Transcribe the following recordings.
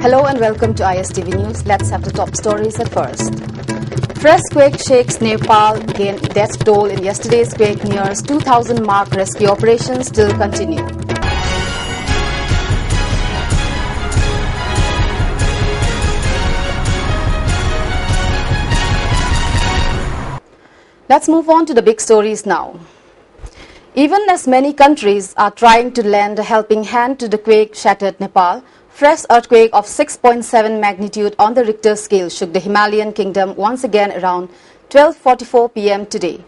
Hello and welcome to ISTV News. Let's have the top stories at first. Fresh quake shakes Nepal, gained death toll in yesterday's quake nears 2,000 mark. Rescue operations still continue. Let's move on to the big stories now. Even as many countries are trying to lend a helping hand to the quake-shattered Nepal, fresh earthquake of 6.7 magnitude on the Richter scale shook the Himalayan kingdom once again around 12:44 p.m. today.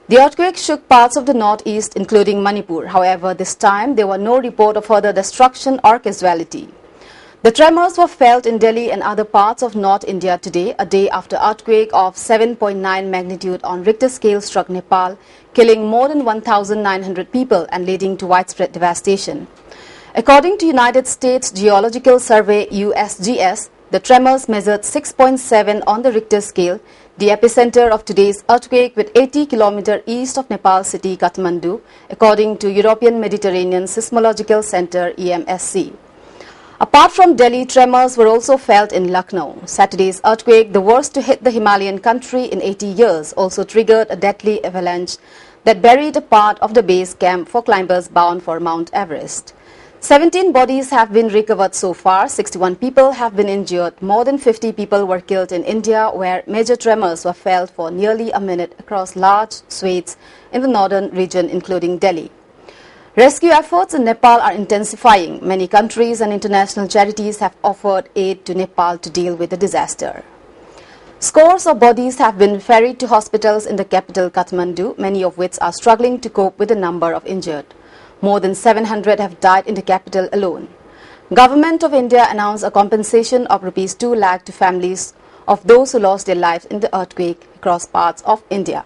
The earthquake shook parts of the northeast, including Manipur. However, this time there were no report of further destruction or casualty. The tremors were felt in Delhi and other parts of North India today, a day after earthquake of 7.9 magnitude on Richter scale struck Nepal, killing more than 1,900 people and leading to widespread devastation. According to United States Geological Survey USGS, the tremors measured 6.7 on the Richter scale, the epicenter of today's earthquake with 80 km east of Nepal city Kathmandu, according to European Mediterranean Seismological Center EMSC. Apart from Delhi, tremors were also felt in Lucknow. Saturday's earthquake, the worst to hit the Himalayan country in 80 years, also triggered a deadly avalanche that buried a part of the base camp for climbers bound for Mount Everest. 17 bodies have been recovered so far, 61 people have been injured, more than 50 people were killed in India, where major tremors were felt for nearly a minute across large swathes in the northern region, including Delhi. Rescue efforts in Nepal are intensifying. Many countries and international charities have offered aid to Nepal to deal with the disaster. Scores of bodies have been ferried to hospitals in the capital Kathmandu, many of which are struggling to cope with the number of injured. More than 700 have died in the capital alone. Government of India announced a compensation of Rs 2 lakh to families of those who lost their lives in the earthquake across parts of India.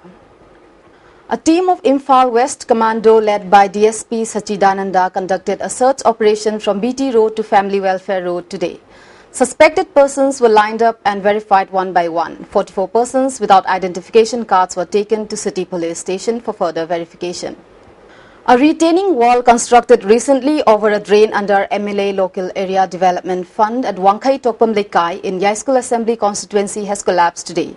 A team of Imphal West Commando led by DSP Sachidananda conducted a search operation from BT Road to Family Welfare Road today. Suspected persons were lined up and verified one by one. 44 persons without identification cards were taken to City Police Station for further verification. A retaining wall constructed recently over a drain under MLA Local Area Development Fund at Wangkai Tokpam Lekai in Yaiskul Assembly constituency has collapsed today.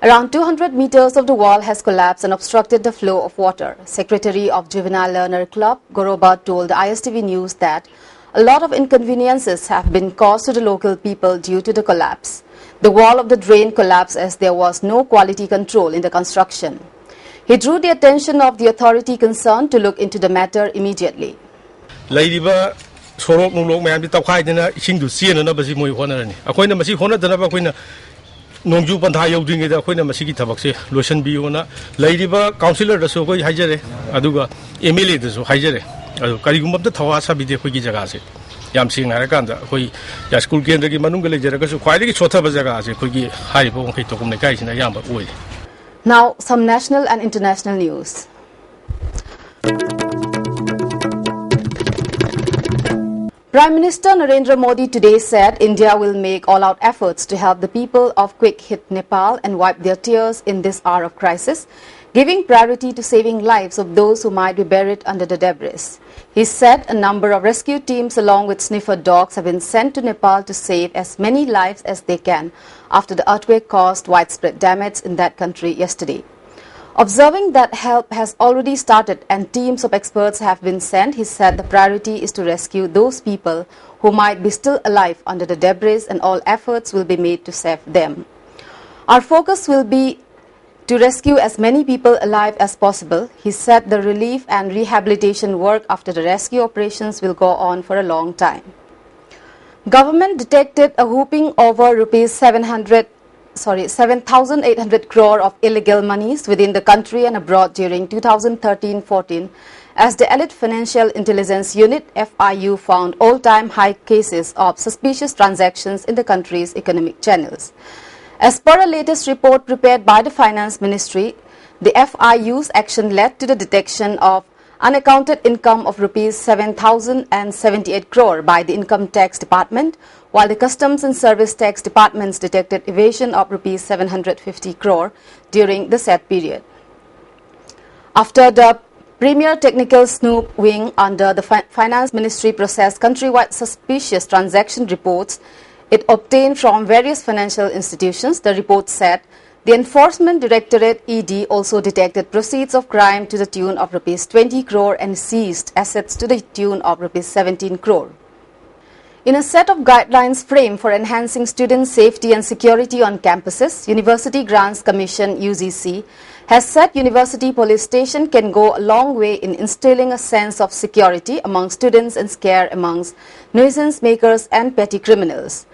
Around 200 meters of the wall has collapsed and obstructed the flow of water. Secretary of Juvenile Learner Club, Goroba, told ISTV News that a lot of inconveniences have been caused to the local people due to the collapse. The wall of the drain collapsed as there was no quality control in the construction. He drew the attention of the authority concerned to look into the matter immediately. Nongju Pantha Yoding, the Queen of Masiki Tabaxi, Lucian Biona, Lady Councillor, the Soko Hajere, Aduga, Emily, the Hajere, Karigum of the Tawasa Bidi Jagasi, Yam Sing Arakanda, who school game the Manunga Jagasu, quite a short of Zagasi, Kugi, Haribo, Hitokumaka, and Yamba way. Now, some national and international news. Prime Minister Narendra Modi today said India will make all-out efforts to help the people of quake-hit Nepal and wipe their tears in this hour of crisis, giving priority to saving lives of those who might be buried under the debris. He said a number of rescue teams along with sniffer dogs have been sent to Nepal to save as many lives as they can after the earthquake caused widespread damage in that country yesterday. Observing that help has already started and teams of experts have been sent, he said the priority is to rescue those people who might be still alive under the debris and all efforts will be made to save them. Our focus will be to rescue as many people alive as possible. He said the relief and rehabilitation work after the rescue operations will go on for a long time. Government detected a whopping over Rs 7,800 crore of illegal monies within the country and abroad during 2013-14 as the Elite Financial Intelligence Unit FIU found all-time high cases of suspicious transactions in the country's economic channels. As per a latest report prepared by the Finance Ministry, the FIU's action led to the detection of unaccounted income of Rs 7,078 crore by the Income Tax Department, while the Customs and Service Tax Departments detected evasion of Rs 750 crore during the said period. After the Premier Technical Snoop Wing under the Finance Ministry processed countrywide suspicious transaction reports, it obtained from various financial institutions. The report said the Enforcement Directorate ED also detected proceeds of crime to the tune of Rs 20 crore and seized assets to the tune of Rs 17 crore. In a set of guidelines framed for enhancing student safety and security on campuses, University Grants Commission (UGC) has said university police station can go a long way in instilling a sense of security among students and scare amongst nuisance makers and petty criminals.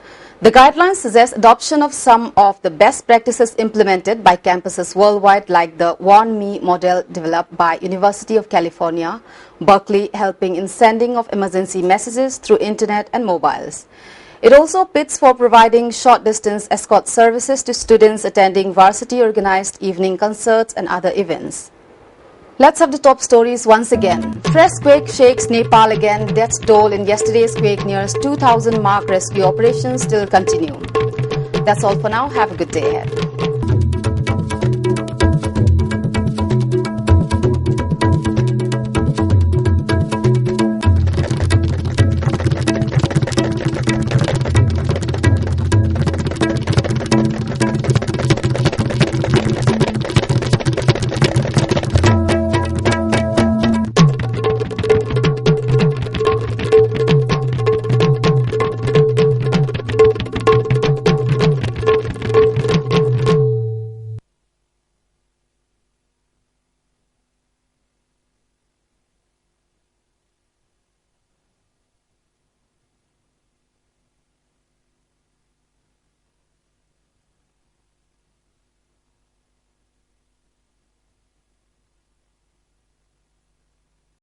The guidelines suggest adoption of some of the best practices implemented by campuses worldwide, like the Warn Me model developed by University of California, Berkeley, helping in sending of emergency messages through internet and mobiles. It also pits for providing short-distance escort services to students attending varsity-organized evening concerts and other events. Let's have the top stories once again. Fresh quake shakes Nepal again. Death toll in yesterday's quake nears 2,000 mark. Rescue operations still continue. That's all for now. Have a good day ahead.